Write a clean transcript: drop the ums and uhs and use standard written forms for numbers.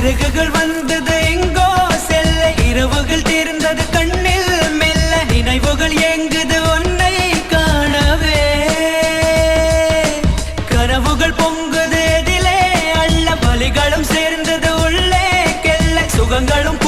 சிறகுகள் வந்தது எங்கோ செல்ல இரவுகள் தீர்ந்தது கண்ணில் மெல்ல நினைவுகள் ஏங்குது உன்னை காணவே கனவுகள் பொங்குது எதிலே அள்ள வலிகளும் சேர்ந்தது உள்ளே கெல்ல சுகங்களும்